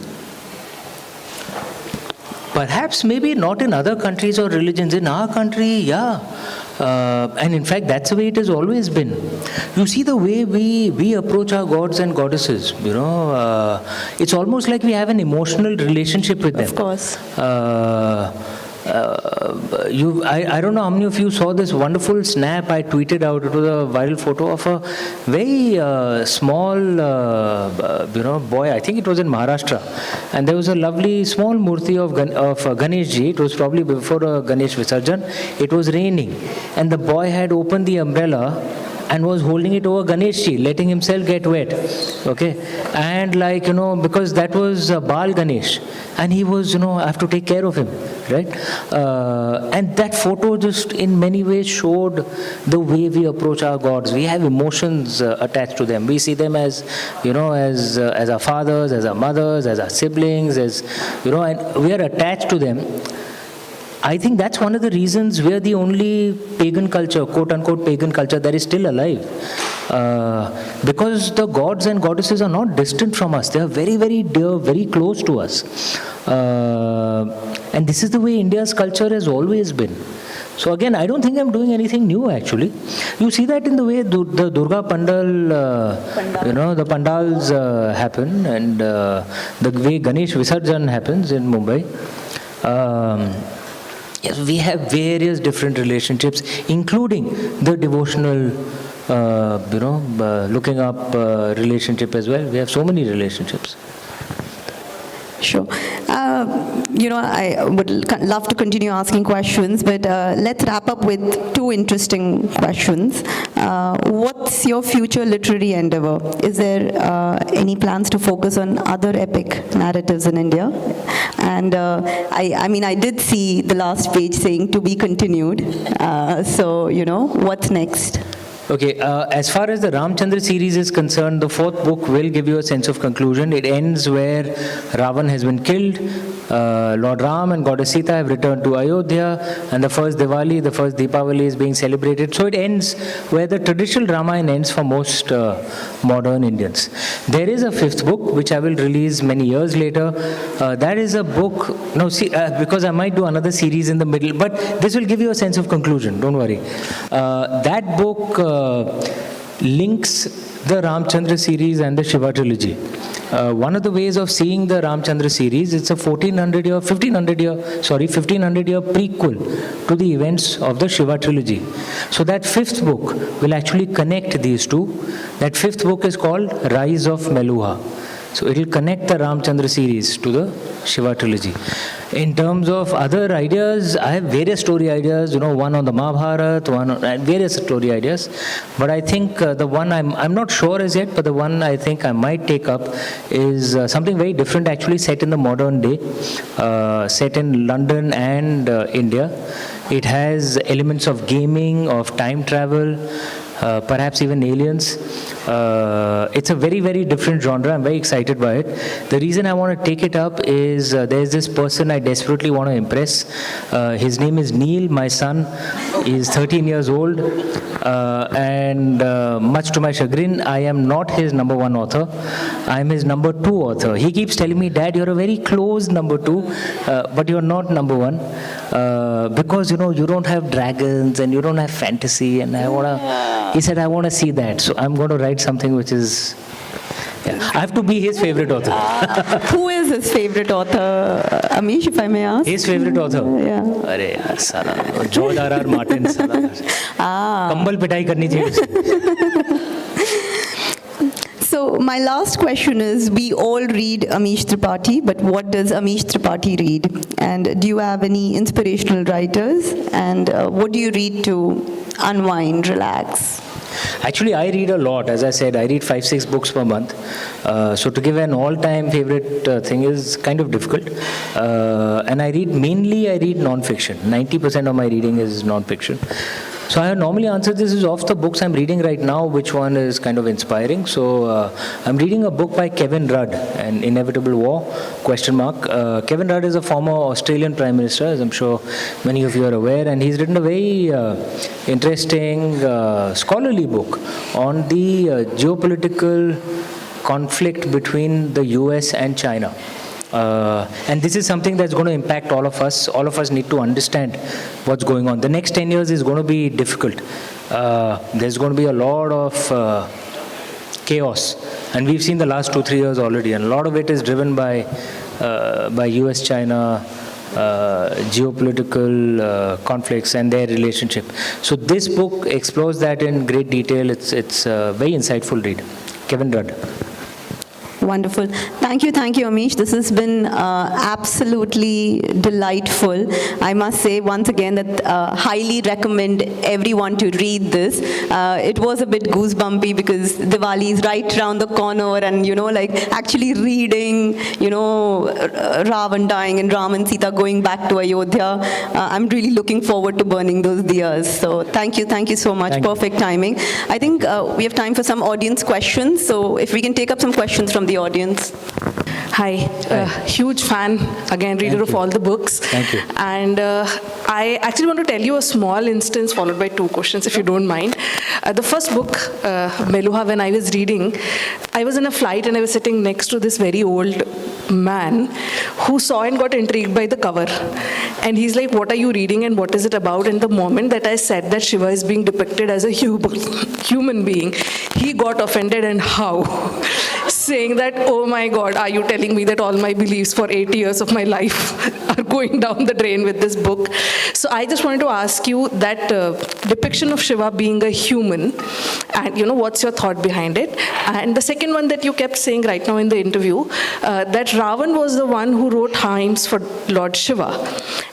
Perhaps maybe not in other countries or religions. In our country, yeah. And in fact, that's the way it has always been. You see the way we approach our gods and goddesses, it's almost like we have an emotional relationship with them.
Of course.
I don't know how many of you saw this wonderful snap I tweeted out. It was a viral photo of a very small, boy. I think it was in Maharashtra, and there was a lovely small murti of Ganesh ji. It was probably before Ganesh Visarjan. It was raining, and the boy had opened the umbrella and was holding it over Ganeshji, letting himself get wet. Okay? And because that was Bal Ganesh, and he was, I have to take care of him, right? And that photo just in many ways showed the way we approach our gods. We have emotions attached to them. We see them as, as our fathers, as our mothers, as our siblings, and we are attached to them. I think that's one of the reasons we are the only pagan culture, quote-unquote pagan culture, that is still alive. Because the gods and goddesses are not distant from us. They are very, very dear, very close to us. And this is the way India's culture has always been. So again, I don't think I'm doing anything new actually. You see that in the way the Durga Pandal, the Pandals happen, and the way Ganesh Visarjan happens in Mumbai. Yes, we have various different relationships, including the devotional, looking up relationship as well. We have so many relationships.
Sure. I would love to continue asking questions, but let's wrap up with two interesting questions. What's your future literary endeavor? Is there any plans to focus on other epic narratives in India? And I did see the last page saying to be continued. So, what's next?
Okay, as far as the Ramchandra series is concerned, the 4th book will give you a sense of conclusion. It ends where Ravan has been killed, Lord Ram and Goddess Sita have returned to Ayodhya, and the first Diwali, the first Deepavali is being celebrated. So it ends where the traditional Ramayana ends for most modern Indians. There is a 5th book, which I will release many years later. That is a book, because I might do another series in the middle, but this will give you a sense of conclusion, don't worry. That book links the Ramchandra series and the Shiva trilogy. one of the ways of seeing the Ramchandra series, it's a 1500 year prequel to the events of the Shiva trilogy. So that fifth book will actually connect these two. That fifth book is called Rise of Meluha. So it will connect the Ramchandra series to the Shiva trilogy. In terms of other ideas, I have various story ideas, one on the Mahabharata, one on various story ideas. But I think the one I'm not sure as yet, but the one I think I might take up is something very different, actually set in the modern day, set in London and India. It has elements of gaming, of time travel, perhaps even aliens. It's a very, very different genre. I'm very excited by it. The reason I want to take it up is there's this person I desperately want to impress. His name is Neil, my son. He's 13 years old. And much to my chagrin, I am not his number one author. I'm his number two author. He keeps telling me, Dad, you're a very close number two, but you're not number one. Because, you don't have dragons and you don't have fantasy. And he said, I want to see that. So I'm going to write something which is, I have to be his favorite author.
Who is his favorite author, Amish, if I may ask?
His favorite author?
Yeah.
अरे यार साला George R.R. Martin साला कंबल पिटाई करनी चाहिए उसे.
So my last question is, we all read Amish Tripathi, but what does Amish Tripathi read? And do you have any inspirational writers? And what do you read to unwind, relax?
Actually, I read a lot. As I said, I read 5-6 books per month. So to give an all-time favorite thing is kind of difficult. And I read non-fiction. 90% of my reading is non-fiction. So I normally answer this is off the books I'm reading right now, which one is kind of inspiring. So I'm reading a book by Kevin Rudd, An Inevitable War, ? Kevin Rudd is a former Australian Prime Minister, as I'm sure many of you are aware, and he's written a very interesting scholarly book on the geopolitical conflict between the US and China. And this is something that's going to impact all of us. All of us need to understand what's going on. The next 10 years is going to be difficult. There's going to be a lot of chaos. And we've seen the last 2-3 years already. And a lot of it is driven by US-China geopolitical conflicts and their relationship. So this book explores that in great detail. It's a very insightful read. Kevin Rudd.
Wonderful. Thank you, Amish. This has been absolutely delightful. I must say once again that highly recommend everyone to read this. It was a bit goosebumpy because Diwali is right around the corner, and actually reading, Ravan dying and Ram and Sita going back to Ayodhya. I'm really looking forward to burning those diyas. So thank you so much. Perfect timing. I think we have time for some audience questions. So if we can take up some questions from the audience.
Hi. Huge fan, again, reader of all the books.
Thank you.
And I actually want to tell you a small instance followed by 2 questions, if you don't mind. The first book, Meluha, when I was reading, I was in a flight and I was sitting next to this very old man who saw and got intrigued by the cover. And he's like, what are you reading and what is it about? And the moment that I said that Shiva is being depicted as a human being, he got offended, and how? Saying that, oh my God, are you telling me that all my beliefs for 80 years of my life are going down the drain with this book? So I just wanted to ask you that depiction of Shiva being a human, and what's your thought behind it? And the second one that you kept saying right now in the interview, that Ravan was the one who wrote hymns for Lord Shiva.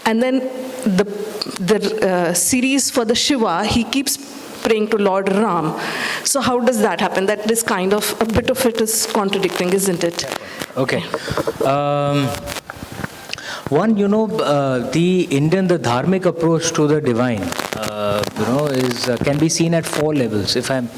And then the series for the Shiva, he keeps praying to Lord Ram. So how does that happen? That is kind of, a bit of it is contradicting, isn't it?
Okay. One, the Indian, the dharmic approach to the divine, can be seen at 4 levels, if I'm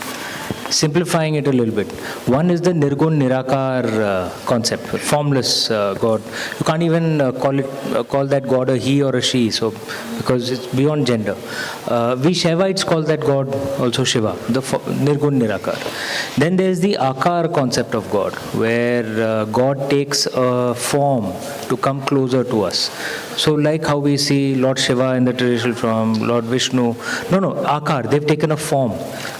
simplifying it a little bit. One is the Nirgun Nirakar concept, formless God. You can't even call that God a he or a she, so because it's beyond gender. We Shaivites call that God also Shiva, the Nirgun Nirakar. Then there's the Akar concept of God, where God takes a form to come closer to us. So like how we see Lord Shiva in the traditional form, Lord Vishnu. No, Akar, they've taken a form.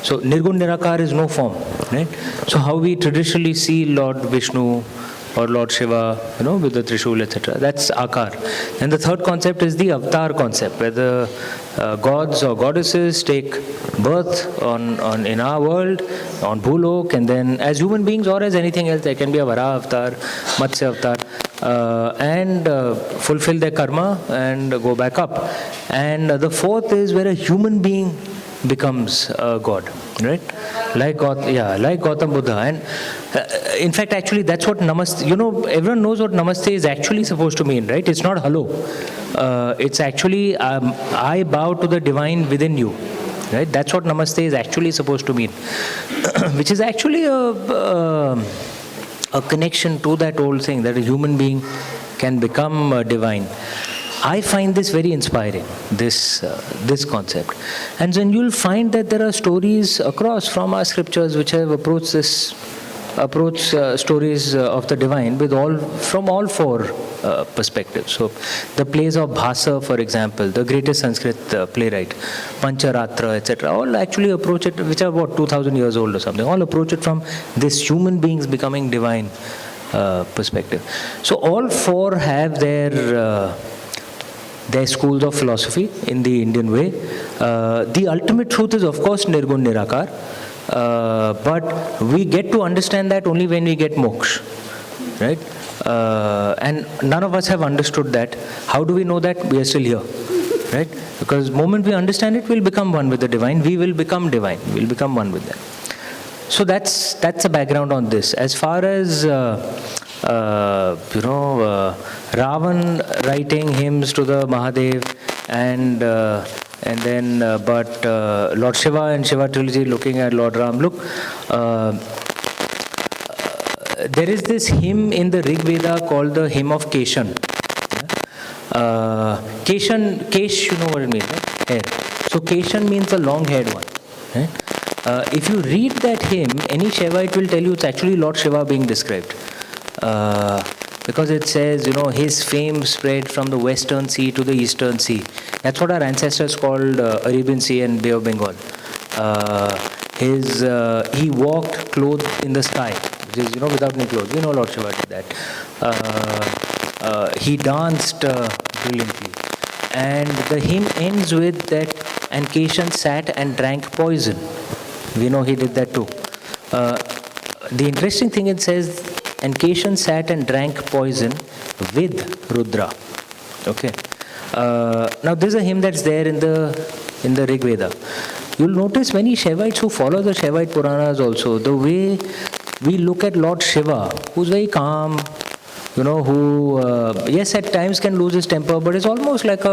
So Nirgun Nirakar is no no form, right? So how we traditionally see Lord Vishnu or Lord Shiva, with the Trishul, etc. That's Akar. And the third concept is the avatar concept, where the gods or goddesses take birth on in our world, on Bhulok, and then as human beings or as anything else, there can be a Varaha avatar, Matsya avatar, and fulfill their karma and go back up. And the fourth is where a human being becomes a god, right? Like Gautam Buddha. And in fact, actually, that's what Namaste, everyone knows what Namaste is actually supposed to mean, right? It's not hello. It's actually, I bow to the divine within you, right? That's what Namaste is actually supposed to mean, which is actually a connection to that old thing, that a human being can become divine. I find this very inspiring, this concept. And then you'll find that there are stories across from our scriptures which have approached stories of the divine from all four perspectives. So the plays of Bhasa, for example, the greatest Sanskrit playwright, Pancharatra, etc., all actually approach it, which are 2,000 years old or something, all approach it from this human beings becoming divine perspective. So all four have their schools of philosophy in the Indian way. The ultimate truth is, of course, Nirgun Nirakar, but we get to understand that only when we get moksha, right? And none of us have understood that. How do we know that? We are still here, right? Because the moment we understand it, we'll become one with the divine. We will become divine. We'll become one with them. So that's the background on this. As far as Ravan writing hymns to the Mahadev, and then Lord Shiva and Shiva trilogy looking at Lord Ram. Look, there is this hymn in the Rig Veda called the hymn of Keshan. Kesh, you know what it means, right? Hair. So Keshan means the long-haired one. Right? If you read that hymn, any Shaivite will tell you it's actually Lord Shiva being described. Because it says, his fame spread from the western sea to the eastern sea. That's what our ancestors called Arabian Sea and Bay of Bengal. He walked clothed in the sky, which is, without any clothes. We know Lord Shiva did that. He danced brilliantly. And the hymn ends with that, and Keshan sat and drank poison. We know he did that too. The interesting thing, it says, and Keshan sat and drank poison with Rudra. Okay. Now there's a hymn that's there in the Rig Veda. You'll notice many Shaivites who follow the Shaivite Puranas also, the way we look at Lord Shiva, who's very calm, who, yes, at times can lose his temper, but it's almost like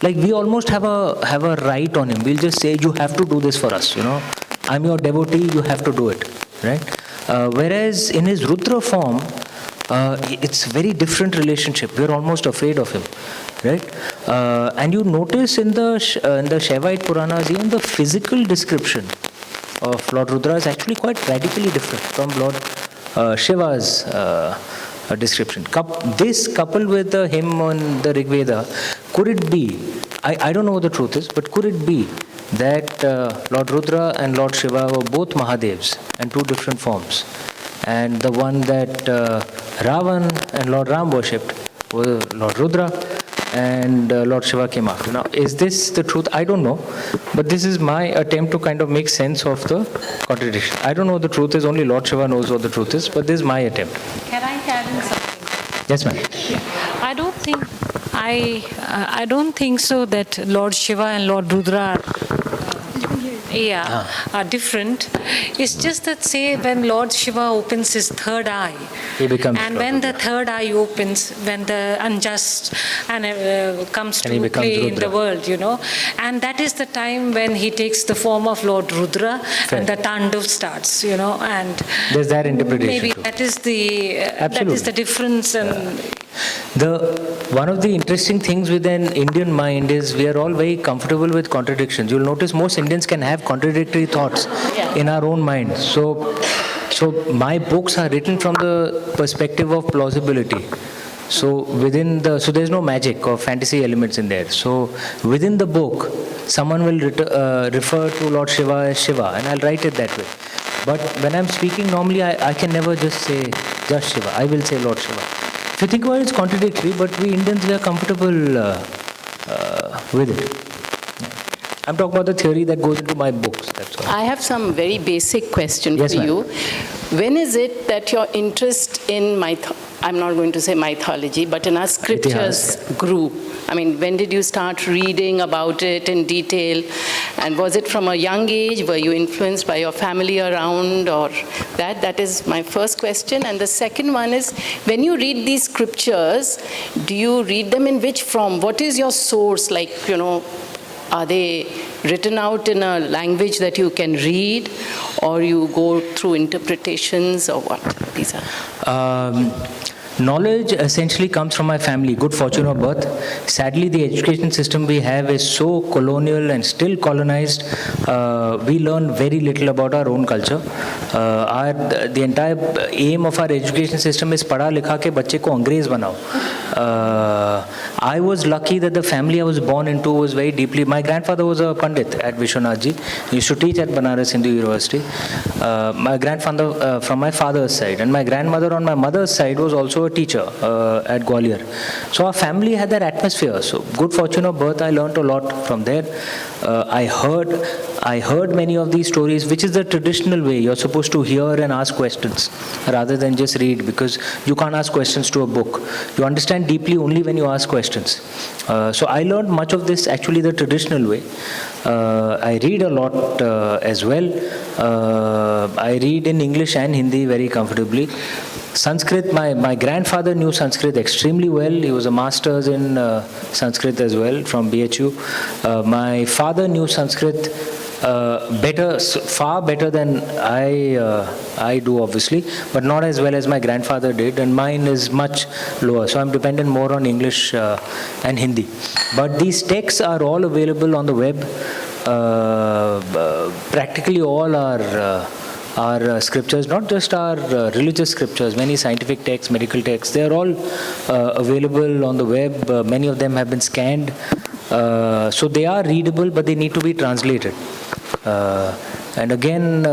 like we almost have a right on him. We'll just say, you have to do this for us, I'm your devotee, you have to do it, right? Whereas in his Rudra form, it's a very different relationship. We're almost afraid of him, right? And you notice in the Shaivite Puranas, even the physical description of Lord Rudra is actually quite radically different from Lord Shiva's description. This coupled with the hymn on the Rig Veda, could it be, I don't know what the truth is, but could it be that Lord Rudra and Lord Shiva were both Mahadevs and two different forms? And the one that Ravan and Lord Ram worshipped was Lord Rudra, and Lord Shiva came after. Now, is this the truth? I don't know. But this is my attempt to kind of make sense of the contradiction. I don't know what the truth is. Only Lord Shiva knows what the truth is. But this is my attempt.
Can I add in something?
Yes, ma'am.
I don't think so that Lord Shiva and Lord Rudra are different. It's just that, say, when Lord Shiva opens his third eye,
he becomes
and when the third eye opens, when the unjust comes to play in the world, and that is the time when he takes the form of Lord Rudra. Fair. And the Tandav starts, and
there's that interpretation.
Maybe
too.
that is the difference. And
one of the interesting things with an Indian mind is we are all very comfortable with contradictions. You'll notice most Indians can have contradictory thoughts in our own mind. So my books are written from the perspective of plausibility. So there's no magic or fantasy elements in there. So within the book, someone will refer to Lord Shiva as Shiva, and I'll write it that way. But when I'm speaking normally, I can never just say just Shiva. I will say Lord Shiva. If you think about it, it's contradictory, but we Indians, we are comfortable with it. I'm talking about the theory that goes into my books, that's all.
I have some very basic question
Yes,
for
ma'am.
you. When is it that your interest in I'm not going to say mythology, but in our scriptures grew? I mean, when did you start reading about it in detail? And was it from a young age? Were you influenced by your family around or that? That is my first question. And the second one is, when you read these scriptures, do you read them in which form? What is your source? Like, are they written out in a language that you can read, or you go through interpretations, or what? These are.
Knowledge essentially comes from my family, good fortune of birth. Sadly, the education system we have is so colonial and still colonized. We learn very little about our own culture. The entire aim of our education system is padha likha ke bacche ko अंग्रेज banao. I was lucky that the family I was born into was very deeply. My grandfather was a Pandit at Vishwanathji. He used to teach at Banaras Hindu University. My grandfather from my father's side, and my grandmother on my mother's side was also a teacher at Gwalior. So our family had that atmosphere. So good fortune of birth, I learned a lot from there. I heard many of these stories, which is the traditional way. You're supposed to hear and ask questions rather than just read, because you can't ask questions to a book. You understand deeply only when you ask questions. So I learned much of this actually the traditional way. I read a lot as well. I read in English and Hindi very comfortably. Sanskrit, my grandfather knew Sanskrit extremely well. He was a master's in Sanskrit as well from BHU. My father knew Sanskrit far better than I do, obviously, but not as well as my grandfather did, and mine is much lower. So I'm dependent more on English and Hindi. But these texts are all available on the web. Practically all our scriptures, not just our religious scriptures, many scientific texts, medical texts, they are all available on the web. Many of them have been scanned. So they are readable, but they need to be translated. And again,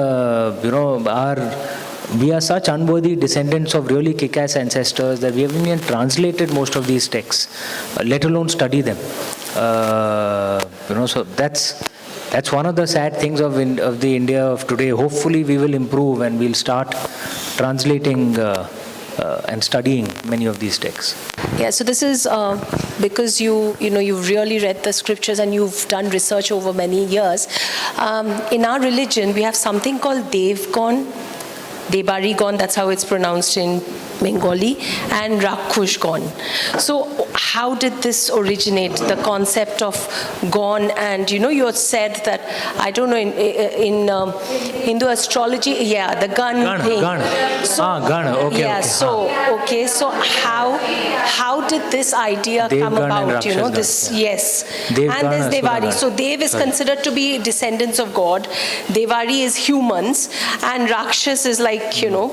we are such unworthy descendants of really kick-ass ancestors that we haven't even translated most of these texts, let alone study them. So that's one of the sad things of the India of today. Hopefully we will improve and we'll start translating and studying many of these texts.
Yeah, so this is because you've really read the scriptures and you've done research over many years. In our religion, we have something called Devarigon, that's how it's pronounced in Bengali, and Rakushgon. So how did this originate, the concept of Gon? And you had said that, I don't know, in Hindu astrology, the gun thing.
Gana.
So,
Gana, okay.
Yeah,
okay.
So how did this idea come about? This, yes.
Dev
and there's
Gana,
Devari. So Dev is considered to be descendants of God. Devari is humans, and Rakshas is like,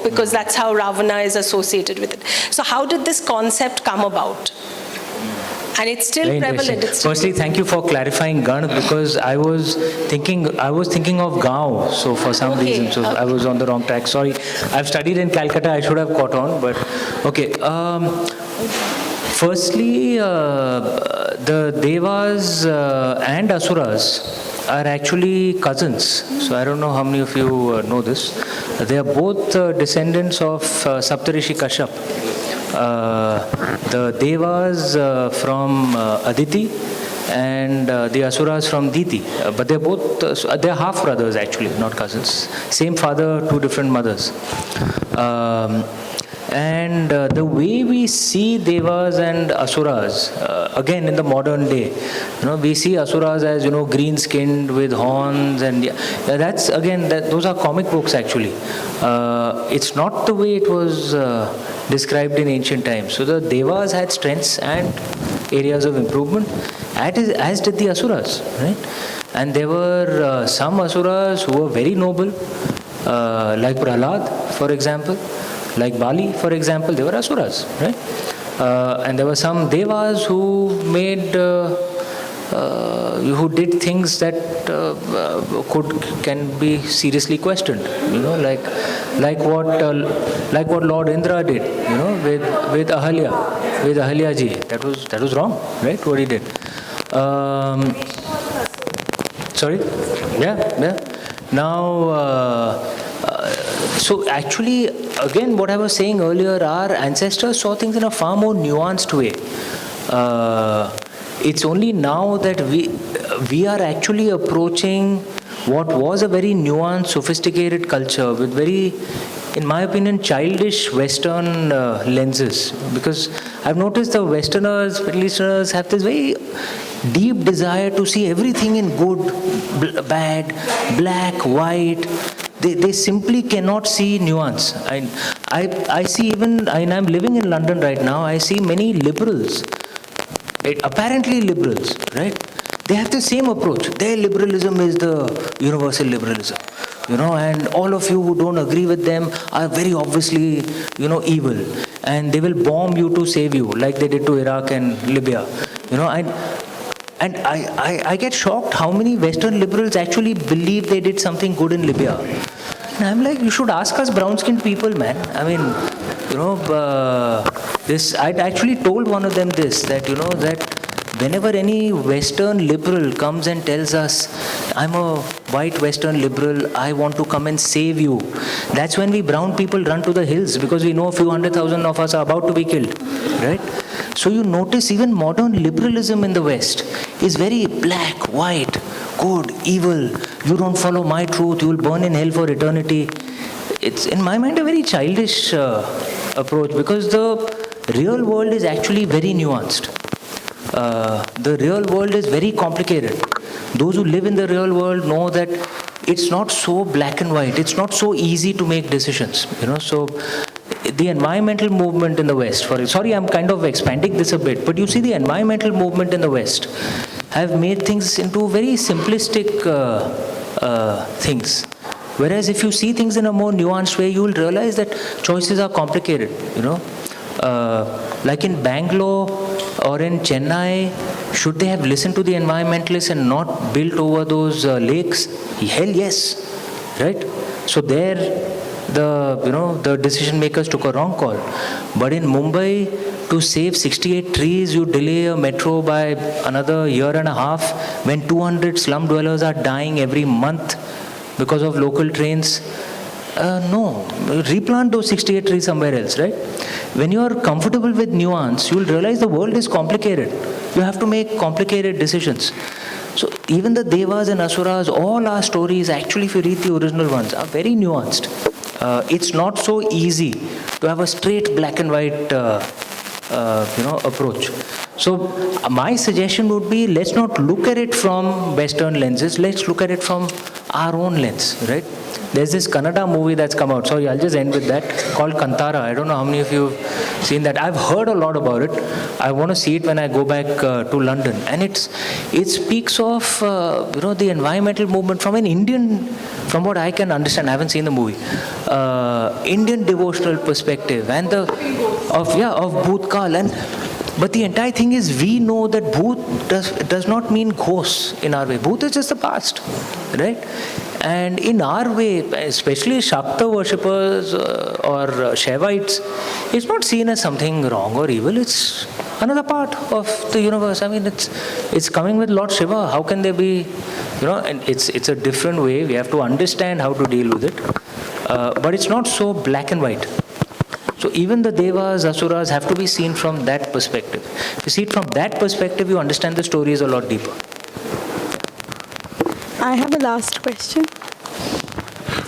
because that's how Ravana is associated with it. So how did this concept come about? And it's still
Very
prevalent.
Firstly, thank you for clarifying Gan, because I was thinking of Gaon. So for some reason, I was on the wrong track. Sorry, I've studied in Calcutta. I should have caught on, but okay. Firstly, the Devas and Asuras are actually cousins. So I don't know how many of you know this. They are both descendants of Saptarishi Kashyap. The Devas from Aditi and the Asuras from Diti. But they're both, they're half brothers actually, not cousins. Same father, two different mothers. And the way we see Devas and Asuras, again in the modern day, we see Asuras as, green-skinned with horns, and that's, again, those are comic books actually. It's not the way it was described in ancient times. So the Devas had strengths and areas of improvement, as did the Asuras, right? And there were some Asuras who were very noble, like Prahlad, for example. Like Bali, for example, they were Asuras, right? And there were some devas who made, who did things that can be seriously questioned. Like what Lord Indra did. With Ahalya ji. That was wrong, right? What he did. Sorry? Yeah. Now, so actually, again, what I was saying earlier, our ancestors saw things in a far more nuanced way. It's only now that we are actually approaching what was a very nuanced, sophisticated culture with very, in my opinion, childish Western lenses. Because I've noticed the Westerners, Middle Easterners have this very deep desire to see everything in good, bad, black, white. They simply cannot see nuance. I see even, I'm living in London right now, I see many liberals, apparently liberals, right? They have the same approach. Their liberalism is the universal liberalism. And all of you who don't agree with them are very obviously, evil. And they will bomb you to save you, like they did to Iraq and Libya. And I get shocked how many Western liberals actually believe they did something good in Libya. And I'm like, you should ask us brown-skinned people, man. I mean, I'd actually told one of them this, that whenever any Western liberal comes and tells us, I'm a white Western liberal, I want to come and save you, that's when we brown people run to the hills, because we know a few 100,000 of us are about to be killed, right? So you notice even modern liberalism in the West is very black, white, good, evil. You don't follow my truth, you will burn in hell for eternity. It's, in my mind, a very childish approach, because the real world is actually very nuanced. The real world is very complicated. Those who live in the real world know that it's not so black and white. It's not so easy to make decisions. So the environmental movement in the West, sorry, I'm kind of expanding this a bit, but you see the environmental movement in the West have made things into very simplistic things. Whereas if you see things in a more nuanced way, you will realize that choices are complicated, Like in Bangalore or in Chennai, should they have listened to the environmentalists and not built over those lakes? Hell yes, right? So there, the decision makers took a wrong call. But in Mumbai, to save 68 trees, you delay a metro by another year and a half, when 200 slum dwellers are dying every month because of local trains. No, replant those 68 trees somewhere else, right? When you are comfortable with nuance, you will realize the world is complicated. You have to make complicated decisions. So even the Devas and Asuras, all our stories, actually if you read the original ones, are very nuanced. It's not so easy to have a straight black and white approach. So my suggestion would be, let's not look at it from Western lenses, let's look at it from our own lens, right? There's this Kannada movie that's come out, sorry, I'll just end with that, called Kantara. I don't know how many of you have seen that. I've heard a lot about it. I want to see it when I go back to London. And it speaks of, the environmental movement from an Indian, from what I can understand, I haven't seen the movie, Indian devotional perspective, and of Bhutkal. But the entire thing is, we know that Bhoot does not mean ghosts in our way. Bhoot is just the past, right? And in our way, especially Shakta worshippers or Shaivites, it's not seen as something wrong or evil. It's another part of the universe. I mean, it's coming with Lord Shiva. How can there be, and it's a different way. We have to understand how to deal with it. But it's not so black and white. So even the Devas, Asuras have to be seen from that perspective. If you see it from that perspective, you understand the story is a lot deeper.
I have a last question.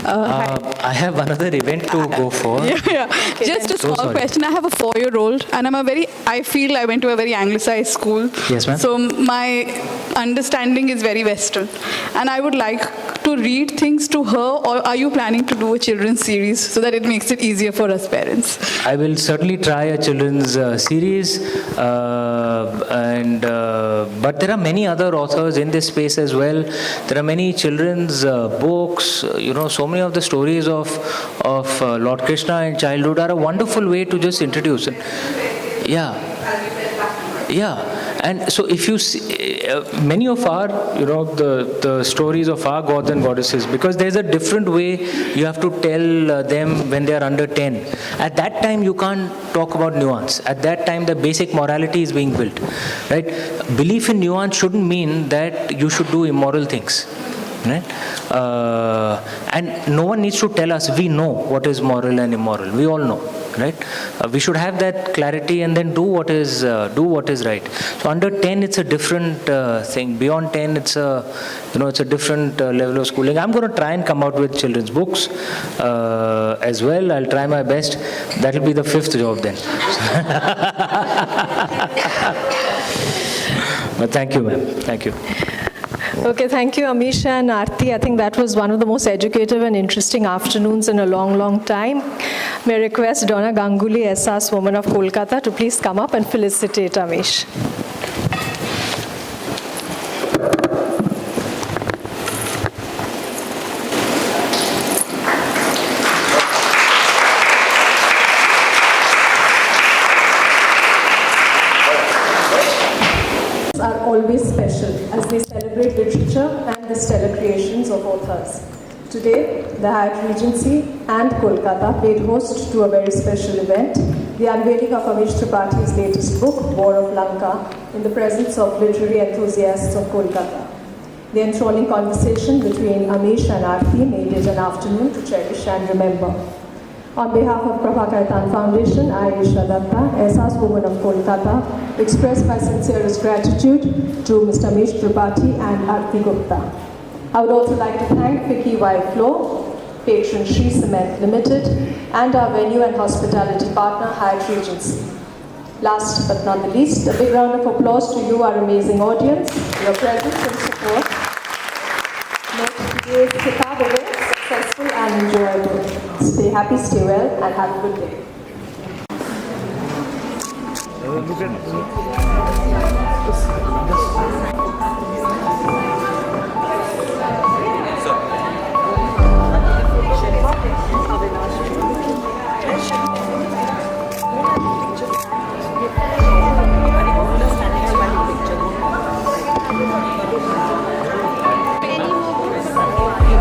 I have another event to go for.
Yeah. Just a small question. I have a 4-year-old, and I feel I went to a very anglicized school.
Yes, ma'am.
So my understanding is very Western. And I would like to read things to her, or are you planning to do a children's series so that it makes it easier for us parents?
I will certainly try a children's series, but there are many other authors in this space as well. There are many children's books, so many of the stories of Lord Krishna in childhood are a wonderful way to just introduce it. Yeah. Yeah, and so if you see, many of our, the stories of our gods and goddesses, because there's a different way you have to tell them when they are under 10. At that time, you can't talk about nuance. At that time, the basic morality is being built, right? Belief in nuance shouldn't mean that you should do immoral things. Right? And no one needs to tell us, we know what is moral and immoral. We all know, right? We should have that clarity and then do what is right. So under 10, it's a different thing. Beyond 10, it's a different level of schooling. I'm going to try and come out with children's books as well. I'll try my best. That'll be the 5th job then. But thank you, ma'am. Thank you.
Okay, thank you, Amish and Aarti. I think that was one of the most educative and interesting afternoons in a long, long time. May I request Donna Ganguly, SAS Woman of Kolkata, to please come up and felicitate Amish. Are always special as they celebrate literature and the stellar creations of authors. Today, the Hyatt Regency and Kolkata played host to a very special event, the unveiling of Amish Tripathi's latest book, War of Lanka, in the presence of literary enthusiasts of Kolkata. The enthralling conversation between Amish and Aarti made it an afternoon to cherish and remember. On behalf of Prabhakar Foundation, I, Isha Datta, SAS Woman of Kolkata, express my sincerest gratitude to Mr. Amish Tripathi and Aarti Gupta. I would also like to thank Vicky Wildflow, patron Shree Cement Limited, and our venue and hospitality partner, Hyatt Regency. Last but not the least, a big round of applause to you, our amazing audience. Your presence and support make today's Kitaab event successful and enjoyable. Stay happy, stay well, and have a good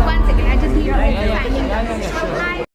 One second, I just need to